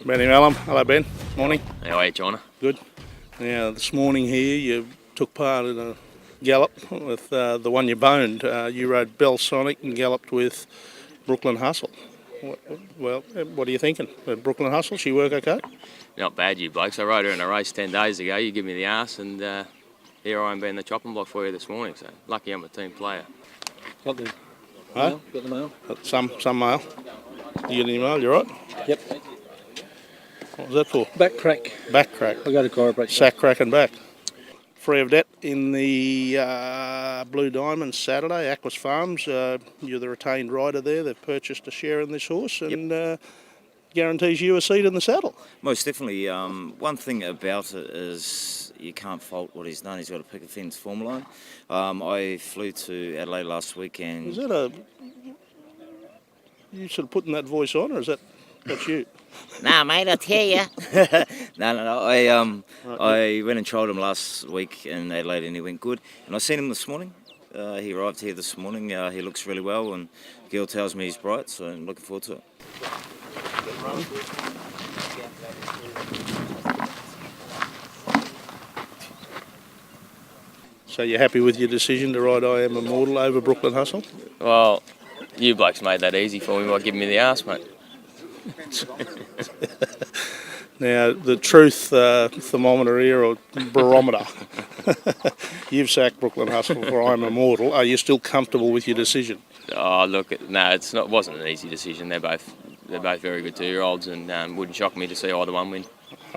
Benny Malum. Hello, Ben. Morning. How are you, China? Good. Now, this morning here, you took part in a gallop with the one you boned. You rode Bell Sonic and galloped with Brooklyn Hustle. Well, what are you thinking? Brooklyn Hustle, she work okay? Not bad, you blokes. I rode her in a race 10 days ago. You give me the arse, and here I am being the chopping block for you this morning. So lucky I'm a team player. Got the Huh? mail? Got the mail? Some mail. You get any mail? You right? Yep. What was that for? Back crack. Back crack. I got a chiropractor. Sack crack and back. Free of debt in the Blue Diamond Saturday, Aquas Farms. You're the retained rider there. They've purchased a share in this horse and guarantees you a seat in the saddle. Most definitely. One thing about it is you can't fault what he's done. He's got a picket fence form line. I flew to Adelaide last week and... Is that you sort of putting that voice on, or is that's you? Nah, mate, I tell you. No. I went and trialled him last week in Adelaide and he went good. And I seen him this morning. He arrived here this morning. He looks really well and the girl tells me he's bright, so I'm looking forward to it. So you're happy with your decision to ride I Am Immortal over Brooklyn Hustle? Well, you blokes made that easy for me by giving me the arse, mate. Now, the truth thermometer here, or barometer, you've sacked Brooklyn Hustle for I Am Immortal. Are you still comfortable with your decision? Oh, look, no, it wasn't an easy decision. They're both very good 2-year-olds, and wouldn't shock me to see either one win.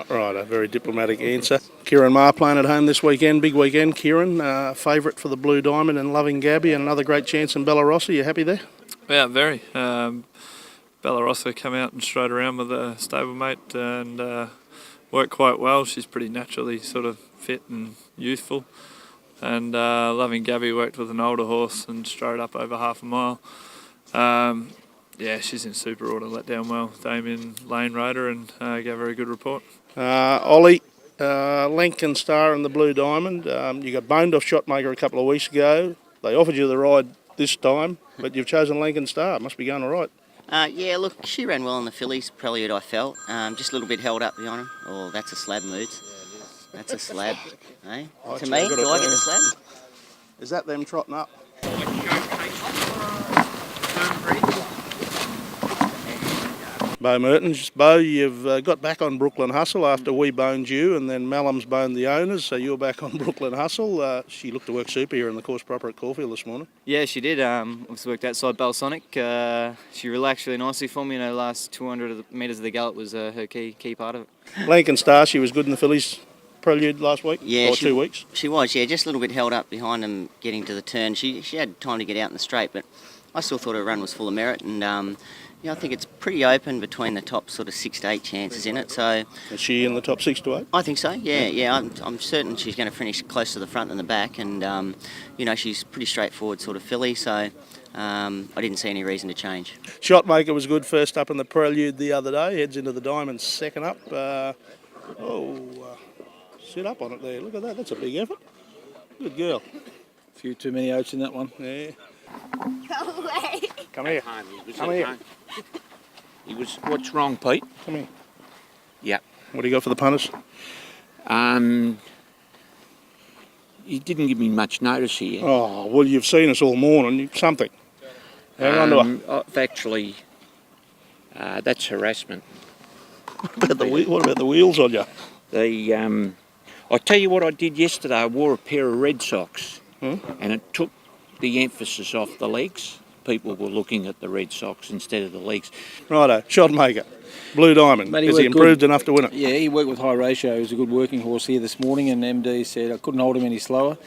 Right, a very diplomatic answer. Kieran Maher playing at home this weekend, big weekend. Kieran, favourite for the Blue Diamond and Loving Gabby, and another great chance in Bellarossa. You happy there? Yeah, very. Bellarossa come out and strode around with a stablemate and worked quite well. She's pretty naturally sort of fit and youthful. And Loving Gabby worked with an older horse and strode up over half a mile. Yeah, she's in super order, let down well. Damien Lane rode her and gave her a good report. Ollie, Lincoln Star and the Blue Diamond. You got boned off Shotmaker a couple of weeks ago. They offered you the ride this time, but you've chosen Lincoln Star. Must be going all right. Yeah, look, she ran well in the fillies, prelude I felt. Just a little bit held up behind her. Oh, that's a slab mood. That's a slab, eh? To me, do I get the slab? Is that them trotting up? Bo Mertens. Bo, you've got back on Brooklyn Hustle after we boned you, and then Malum's boned the owners, so you're back on Brooklyn Hustle. She looked to work super here in the course proper at Caulfield this morning. Yeah, she did. Obviously worked outside Bell Sonic. She relaxed really nicely for me. The last 200 metres of the gallop was her key part of it. Lincoln Star, she was good in the fillies prelude last week, yeah, or 2 weeks. She was, yeah, just a little bit held up behind them getting to the turn. She had time to get out in the straight, but I still thought her run was full of merit, and I think it's pretty open between the top sort of 6 to 8 chances in it. So is she in the top 6 to 8? I think so. Yeah. I'm certain she's going to finish closer to the front than the back, and she's pretty straightforward sort of filly. So I didn't see any reason to change. Shotmaker was good first up in the prelude the other day. Heads into the Diamond second up. Sit up on it there. Look at that. That's a big effort. Good girl. A few too many oats in that one. Yeah. Go away. Come here. Come here. He was. What's wrong, Pete? Come here. Yeah. What do you got for the punters? He didn't give me much notice here. Oh, well, you've seen us all morning. Something. Hang on to her. Actually, that's harassment. What about the wheels on you? I tell you what I did yesterday. I wore a pair of red socks, and it took the emphasis off the legs. People were looking at the red socks instead of the legs. Righto, Shotmaker, Blue Diamond. Mate, Has he improved enough to win it? Yeah, he worked with high ratio. He was a good working horse here this morning, and MD said I couldn't hold him any slower.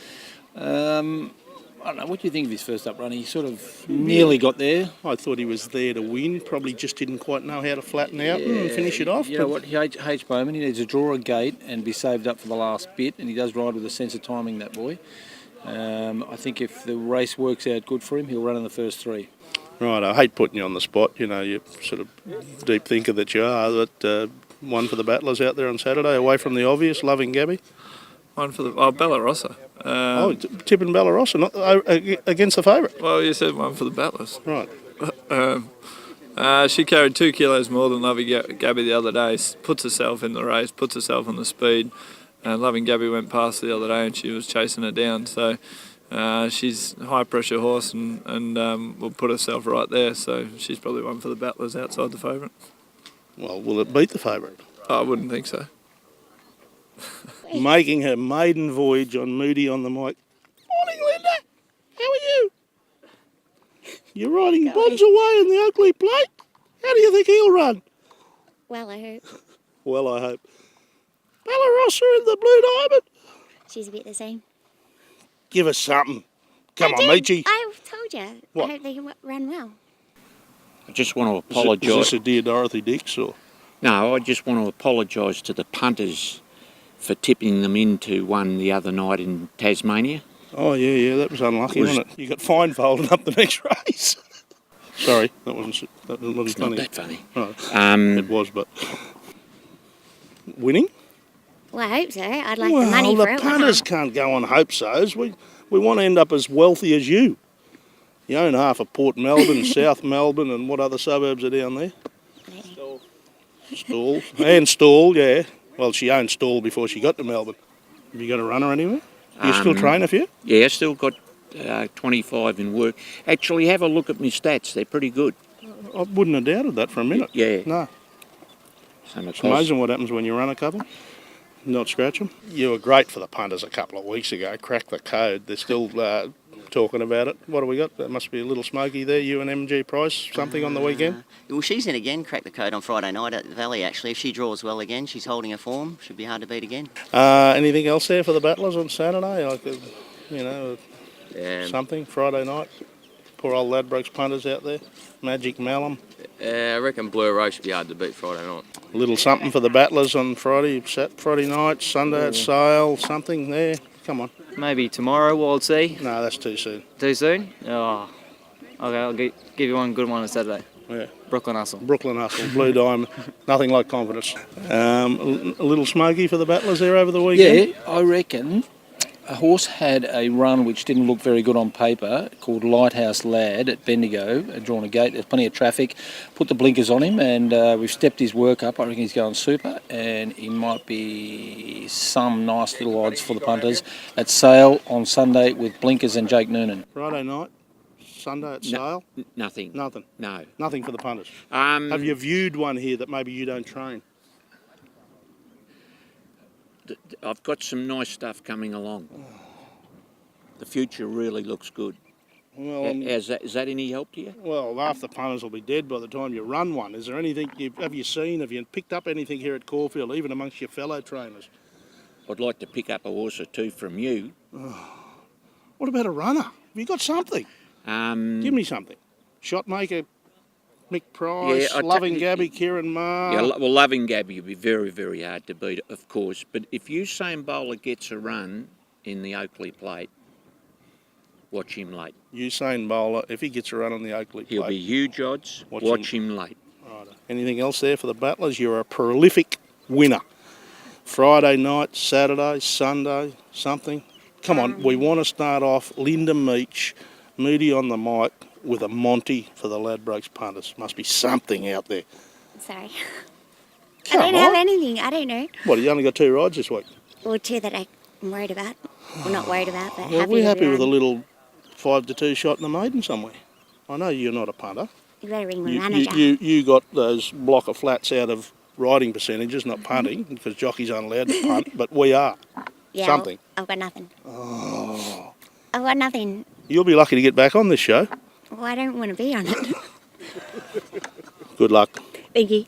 I don't know, what do you think of his first up run? He sort of nearly got there. I thought he was there to win, probably just didn't quite know how to flatten out and finish it off. You know what, H. Bowman, he needs to draw a gate and be saved up for the last bit, and he does ride with a sense of timing, that boy. I think if the race works out good for him, he'll run in the first 3. Right, I hate putting you on the spot, you sort of deep thinker that you are, but one for the battlers out there on Saturday, away from the obvious, Loving Gabby. One for the Bellarossa. Tipping Bellarossa, not against the favourite. Well, you said one for the battlers. Right. She carried 2 kilos more than Loving Gabby the other day. Puts herself in the race, puts herself on the speed. Loving Gabby went past the other day and she was chasing her down. So she's a high pressure horse and will put herself right there. So she's probably one for the battlers outside the favourite. Well, will it beat the favourite? I wouldn't think so. Making her maiden voyage on Moody on the mic. Morning, Linda. How are you? You're riding Bonds away in the Oakley Plate. How do you think he'll run? Well, I hope. Well, I hope. Ballarossa in the Blue Diamond. She's a bit the same. Give us something. Come on, did. Meechie. I told you. What? I hope they run well. I just want to Is apologise. this a Dear Dorothy Dix or? No, I just want to apologise to the punters for tipping them into one the other night in Tasmania. Oh, yeah, that was unlucky, wasn't it? You got fine folding up the next race. Sorry, that wasn't It's funny. not that funny. No, it was, but winning? Well, I hope so. I'd like the money for it. The punters can't go on hope-sos. We want to end up as wealthy as you. You own half of Port Melbourne, South Melbourne, and what other suburbs are down there? Stawell. And Stawell, yeah. Well, she owned Stawell before she got to Melbourne. Have you got a runner anywhere? Do you still train a few? Yeah, still got 25 in work. Actually, have a look at my stats. They're pretty good. I wouldn't have doubted that for a minute. Yeah. No. Some It's amazing what happens when you run a couple. Not scratch them. You were great for the punters a couple of weeks ago. Cracked the code. They're still talking about it. What do we got? That must be a little smoky there. You and MG Price, something on the weekend? Well, she's in again, cracked the code on Friday night at the Valley, actually. If she draws well again, she's holding her form. Should be hard to beat again. Anything else there for the battlers on Saturday? Like, something Friday night? Poor old Ladbrokes punters out there. Magic Malum. I reckon Blue Rose should be hard to beat Friday night. A little something for the battlers on Friday night, Sunday at Sale, something there. Come on. Maybe tomorrow, Wild Sea. No, that's too soon. Too soon? Oh, okay, I'll give you one good one on Saturday. Yeah. Brooklyn Hustle. Brooklyn Hustle, Blue Diamond, nothing like confidence. A little smoky for the battlers there over the weekend? Yeah, I reckon a horse had a run which didn't look very good on paper, called Lighthouse Lad at Bendigo, had drawn a gate, there's plenty of traffic, put the blinkers on him, and we've stepped his work up. I reckon he's going super, and he might be some nice little odds for the punters at Sale on Sunday with blinkers and Jake Noonan. Friday night, Sunday at Sale? Nothing. Nothing. No. Nothing for the punters. Have you viewed one here that maybe you don't train? I've got some nice stuff coming along. The future really looks good. Well, is that any help to you? Well, half the punters will be dead by the time you run one. Is there anything, have you picked up anything here at Caulfield, even amongst your fellow trainers? I'd like to pick up a horse or two from you. What about a runner? Have you got something? Give me something. Shotmaker, Mick Price, Yeah, Loving Gabby, Kieran Marr. Yeah, well, Loving Gabby would be very, very hard to beat, of course. But if Usain Bowler gets a run in the Oakley Plate, watch him late. Usain Bowler, if he gets a run on the Oakley Plate. He'll be huge odds. Watch him late. Right. Anything else there for the battlers? You're a prolific winner. Friday night, Saturday, Sunday, something. Come on, we want to start off Linda Meech, Moody on the mic, with a Monty for the Ladbrokes punters. Must be something out there. Sorry. Come I don't have anything. I don't know. What, you only got 2 rides this week? Or 2 that I'm worried about. Well, not worried about, but Well, happy we're happy with a one. little 5-2 shot in the maiden somewhere. I know you're not a punter. You better ring my manager. You got those block of flats out of riding percentages, not punting, because jockeys aren't allowed to punt, but we are. Yeah, Something. I've got nothing. Oh. I've got nothing. You'll be lucky to get back on this show. Well, I don't want to be on it. Good luck. Thank you.